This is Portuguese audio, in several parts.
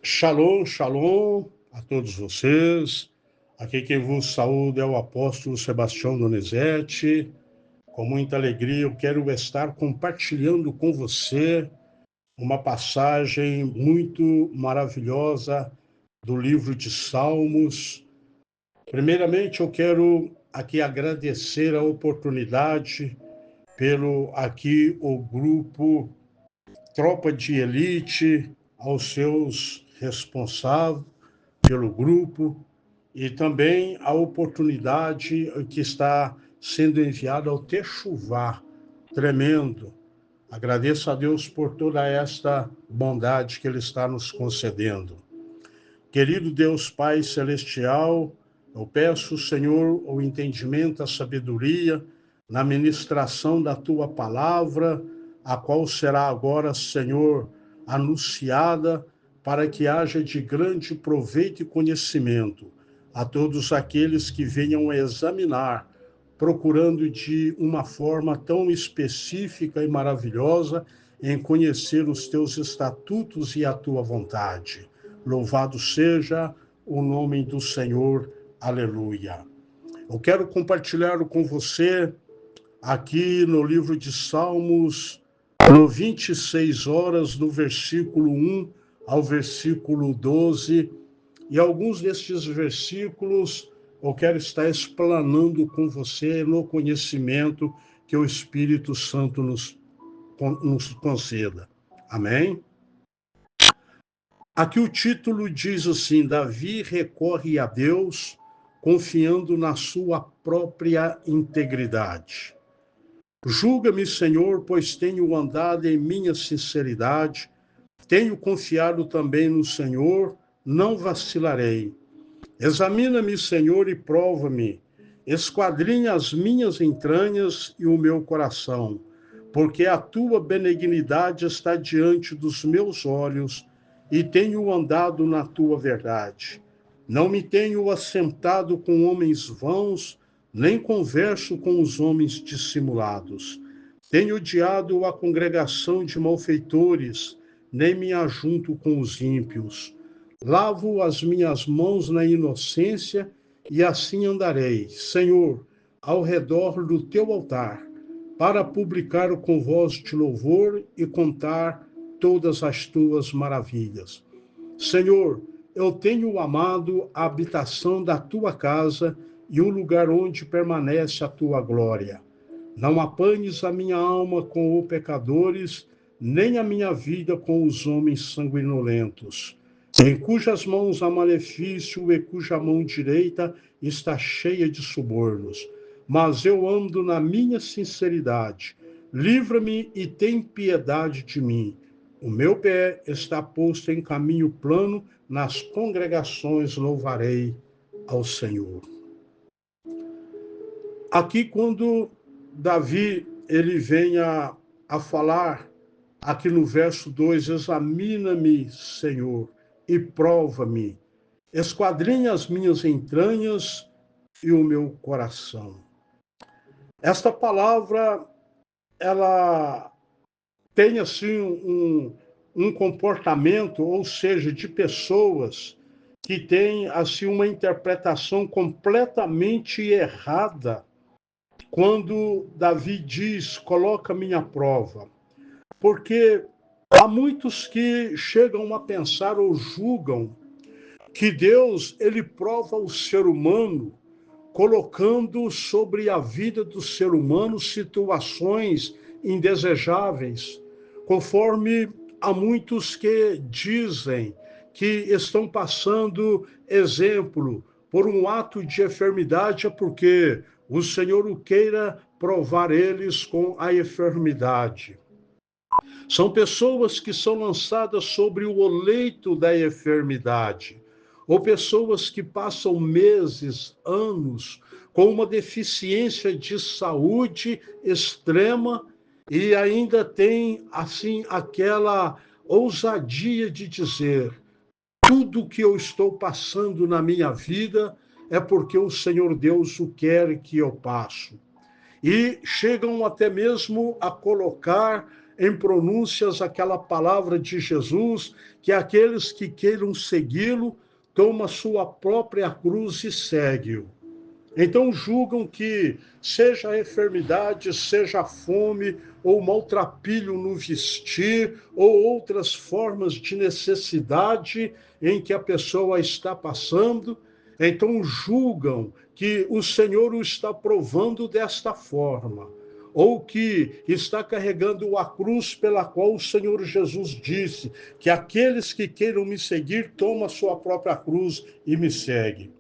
Shalom, shalom a todos vocês. Aqui quem vos saúda é o apóstolo Sebastião Donizete. Com muita alegria eu quero estar compartilhando com você uma passagem muito maravilhosa do livro de Salmos. Primeiramente eu quero aqui agradecer a oportunidade pelo aqui o grupo Tropa de Elite, aos seus responsáveis pelo grupo e também a oportunidade que está sendo enviada ao Techuvá, tremendo. Agradeço a Deus por toda esta bondade que Ele está nos concedendo. Querido Deus Pai Celestial, eu peço, Senhor, o entendimento, a sabedoria na ministração da Tua palavra, a qual será agora, Senhor, anunciada para que haja de grande proveito e conhecimento a todos aqueles que venham examinar, procurando de uma forma tão específica e maravilhosa em conhecer os Teus estatutos e a Tua vontade. Louvado seja o nome do Senhor. Aleluia. Eu quero compartilhar com você aqui no livro de Salmos, no 26 horas, do versículo 1 ao versículo 12, e alguns destes versículos eu quero estar explanando com você no conhecimento que o Espírito Santo nos conceda. Amém? Aqui o título diz assim: Davi recorre a Deus confiando na sua própria integridade. Julga-me, Senhor, pois tenho andado em minha sinceridade, tenho confiado também no Senhor, não vacilarei. Examina-me, Senhor, e prova-me, esquadrinha as minhas entranhas e o meu coração, porque a tua benignidade está diante dos meus olhos, e tenho andado na tua verdade. Não me tenho assentado com homens vãos, nem converso com os homens dissimulados. Tenho odiado a congregação de malfeitores, nem me ajunto com os ímpios. Lavo as minhas mãos na inocência, e assim andarei, Senhor, ao redor do teu altar, para publicar com voz de louvor e contar todas as tuas maravilhas. Senhor, eu tenho amado a habitação da tua casa e o lugar onde permanece a tua glória. Não apanhes a minha alma com os pecadores, nem a minha vida com os homens sanguinolentos, em cujas mãos há malefício e cuja mão direita está cheia de subornos. Mas eu ando na minha sinceridade. Livra-me e tem piedade de mim. O meu pé está posto em caminho plano, nas congregações louvarei ao Senhor. Aqui, quando Davi ele vem a falar, aqui no verso 2, examina-me, Senhor, e prova-me, esquadrinha as minhas entranhas e o meu coração. Esta palavra, ela tem assim um comportamento, ou seja, de pessoas que têm assim uma interpretação completamente errada quando Davi diz: coloca-me à prova. Porque há muitos que chegam a pensar ou julgam que Deus ele prova o ser humano colocando sobre a vida do ser humano situações indesejáveis, conforme há muitos que dizem que estão passando exemplo por um ato de enfermidade, é porque o Senhor o queira provar eles com a enfermidade. São pessoas que são lançadas sobre o leito da enfermidade, ou pessoas que passam meses, anos, com uma deficiência de saúde extrema e ainda tem, assim, aquela ousadia de dizer: tudo que eu estou passando na minha vida é porque o Senhor Deus o quer que eu passo. E chegam até mesmo a colocar em pronúncias aquela palavra de Jesus, que aqueles que queiram segui-lo, toma sua própria cruz e segue-o. Então julgam que seja a enfermidade, seja a fome, ou maltrapilho no vestir, ou outras formas de necessidade em que a pessoa está passando, então julgam que o Senhor o está provando desta forma, ou que está carregando a cruz pela qual o Senhor Jesus disse que aqueles que queiram me seguir, tomam a sua própria cruz e me seguem.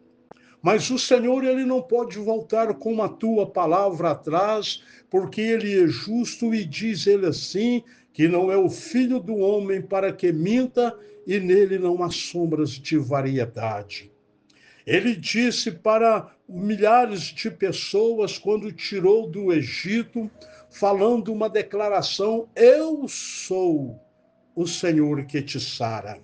Mas o Senhor, ele não pode voltar com a tua palavra atrás, porque ele é justo e diz ele assim, que não é o filho do homem para que minta, e nele não há sombras de variedade. Ele disse para milhares de pessoas quando tirou do Egito, falando uma declaração: eu sou o Senhor que te sara.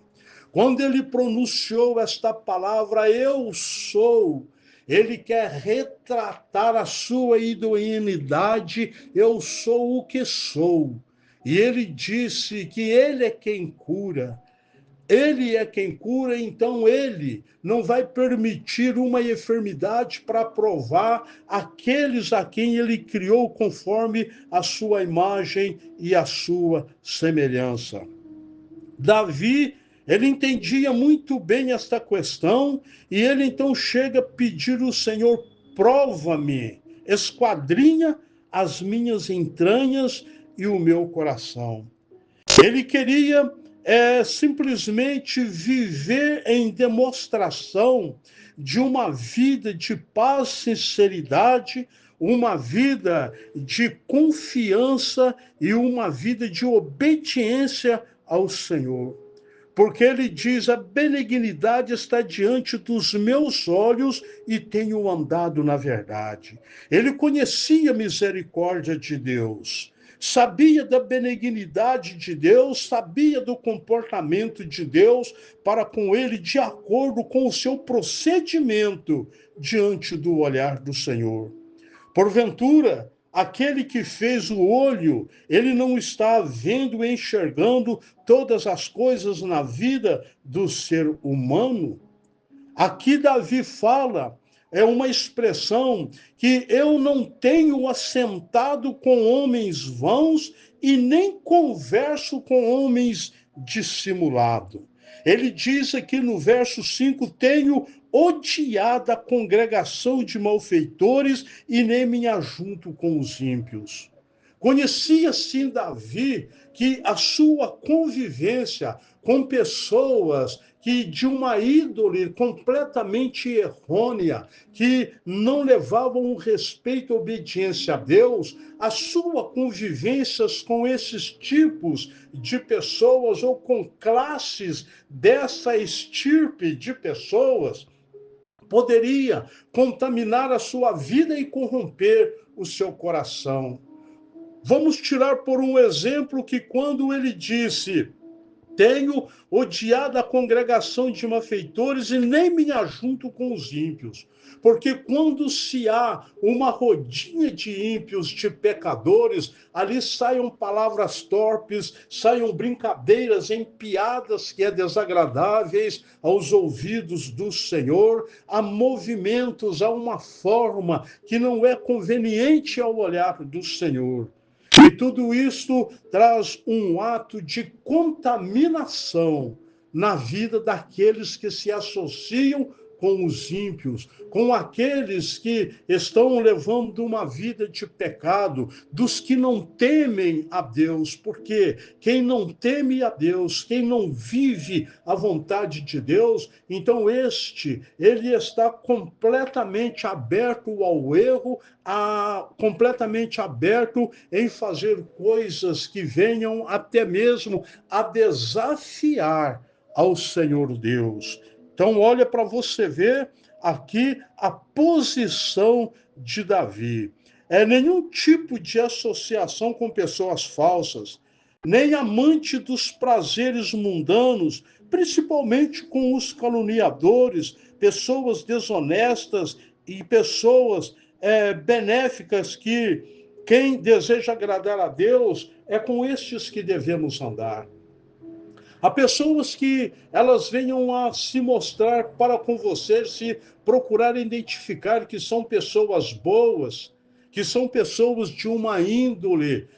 Quando ele pronunciou esta palavra, eu sou, ele quer retratar a sua idoneidade, eu sou o que sou. E ele disse que ele é quem cura. Ele é quem cura, então ele não vai permitir uma enfermidade para provar aqueles a quem ele criou conforme a sua imagem e a sua semelhança. Davi, ele entendia muito bem esta questão e ele então chega a pedir ao Senhor: prova-me, esquadrinha as minhas entranhas e o meu coração. Ele queria simplesmente viver em demonstração de uma vida de paz, sinceridade, uma vida de confiança e uma vida de obediência ao Senhor. Porque ele diz: a benignidade está diante dos meus olhos e tenho andado na verdade. Ele conhecia a misericórdia de Deus, sabia da benignidade de Deus, sabia do comportamento de Deus para com ele, de acordo com o seu procedimento diante do olhar do Senhor. Porventura, aquele que fez o olho, ele não está vendo e enxergando todas as coisas na vida do ser humano? Aqui Davi fala, é uma expressão que eu não tenho assentado com homens vãos e nem converso com homens dissimulados. Ele diz aqui no verso 5, tenho odiado a congregação de malfeitores e nem me ajunto com os ímpios. Conhecia sim Davi que a sua convivência com pessoas que de uma índole completamente errônea, que não levavam um respeito e obediência a Deus, a sua convivência com esses tipos de pessoas ou com classes dessa estirpe de pessoas poderia contaminar a sua vida e corromper o seu coração. Vamos tirar por um exemplo que quando ele disse: tenho odiado a congregação de malfeitores e nem me ajunto com os ímpios. Porque quando se há uma rodinha de ímpios, de pecadores, ali saiam palavras torpes, saiam brincadeiras em piadas que é desagradáveis aos ouvidos do Senhor, há movimentos, há uma forma que não é conveniente ao olhar do Senhor. E tudo isso traz um ato de contaminação na vida daqueles que se associam com os ímpios, com aqueles que estão levando uma vida de pecado, dos que não temem a Deus, porque quem não teme a Deus, quem não vive a vontade de Deus, então ele está completamente aberto ao erro, completamente aberto em fazer coisas que venham até mesmo a desafiar ao Senhor Deus. Então, olha para você ver aqui a posição de Davi. Nenhum tipo de associação com pessoas falsas, nem amante dos prazeres mundanos, principalmente com os caluniadores, pessoas desonestas e pessoas benéficas que quem deseja agradar a Deus é com estes que devemos andar. Há pessoas que elas venham a se mostrar para com você, se procurar identificar que são pessoas boas, que são pessoas de uma índole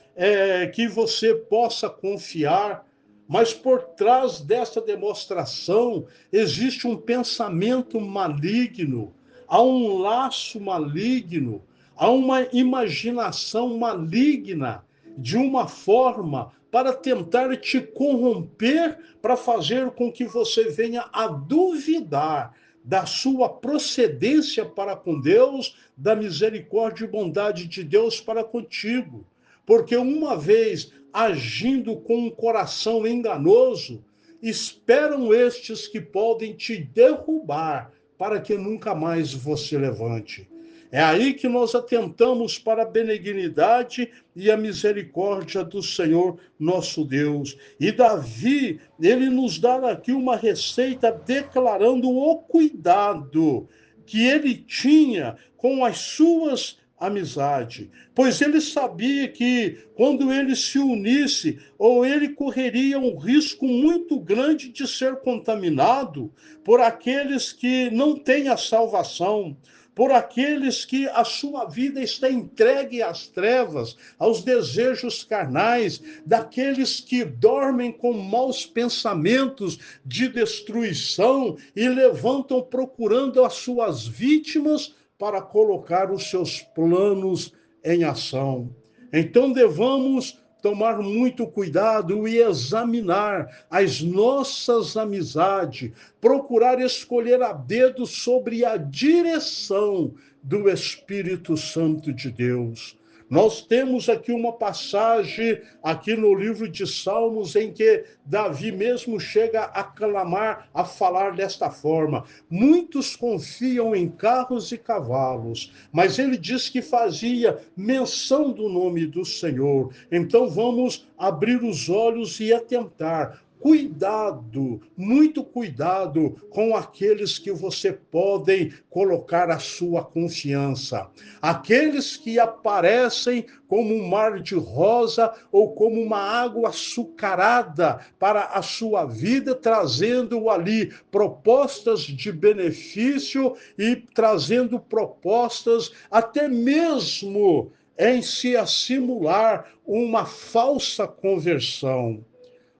que você possa confiar, mas por trás dessa demonstração existe um pensamento maligno, há um laço maligno, há uma imaginação maligna de uma forma para tentar te corromper, para fazer com que você venha a duvidar da sua procedência para com Deus, da misericórdia e bondade de Deus para contigo. Porque uma vez agindo com um coração enganoso, esperam estes que podem te derrubar para que nunca mais você levante. É aí que nós atentamos para a benignidade e a misericórdia do Senhor nosso Deus. E Davi, ele nos dá aqui uma receita declarando o cuidado que ele tinha com as suas amizades, pois ele sabia que quando ele se unisse, ou ele correria um risco muito grande de ser contaminado por aqueles que não têm a salvação, por aqueles que a sua vida está entregue às trevas, aos desejos carnais, daqueles que dormem com maus pensamentos de destruição e levantam procurando as suas vítimas para colocar os seus planos em ação. Então devamos tomar muito cuidado e examinar as nossas amizades, procurar escolher a dedo sobre a direção do Espírito Santo de Deus. Nós temos aqui uma passagem, aqui no livro de Salmos, em que Davi mesmo chega a clamar, a falar desta forma. Muitos confiam em carros e cavalos, mas ele diz que fazia menção do nome do Senhor. Então vamos abrir os olhos e atentar. Cuidado, muito cuidado com aqueles que você pode colocar a sua confiança. Aqueles que aparecem como um mar de rosa ou como uma água açucarada para a sua vida, trazendo ali propostas de benefício e trazendo propostas até mesmo em se simular uma falsa conversão.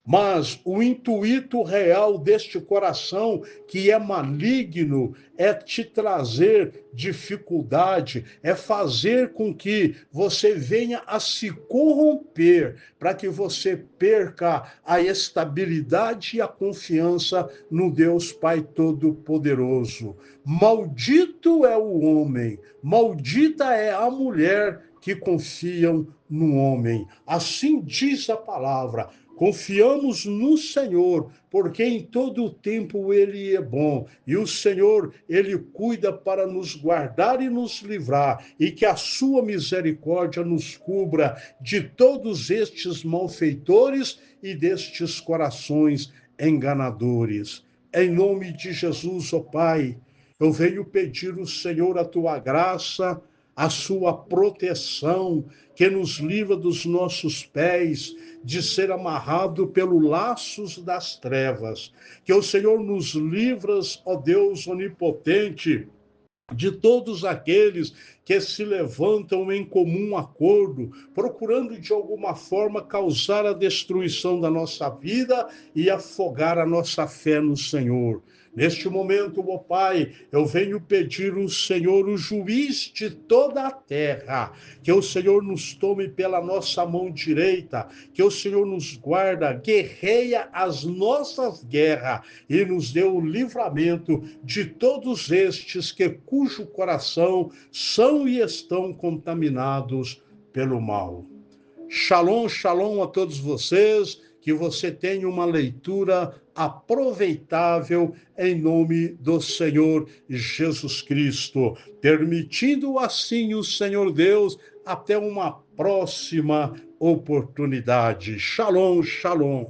Mas o intuito real deste coração, que é maligno, é te trazer dificuldade, é fazer com que você venha a se corromper, para que você perca a estabilidade e a confiança no Deus Pai Todo-Poderoso. Maldito é o homem, maldita é a mulher que confiam no homem. Assim diz a palavra. Confiamos no Senhor, porque em todo o tempo Ele é bom. E o Senhor, Ele cuida para nos guardar e nos livrar. E que a sua misericórdia nos cubra de todos estes malfeitores e destes corações enganadores. Em nome de Jesus, ó Pai, eu venho pedir ao Senhor a tua graça, a sua proteção, que nos livra dos nossos pés de ser amarrado pelos laços das trevas. Que o Senhor nos livras, ó Deus onipotente, de todos aqueles que se levantam em comum acordo, procurando de alguma forma causar a destruição da nossa vida e afogar a nossa fé no Senhor. Neste momento, ó Pai, eu venho pedir ao Senhor, o juiz de toda a terra, que o Senhor nos tome pela nossa mão direita, que o Senhor nos guarda, guerreia as nossas guerras e nos dê o livramento de todos estes cujo coração são e estão contaminados pelo mal. Shalom, shalom a todos vocês, que você tenha uma leitura aproveitável em nome do Senhor Jesus Cristo. Permitindo assim o Senhor Deus, até uma próxima oportunidade. Shalom, shalom.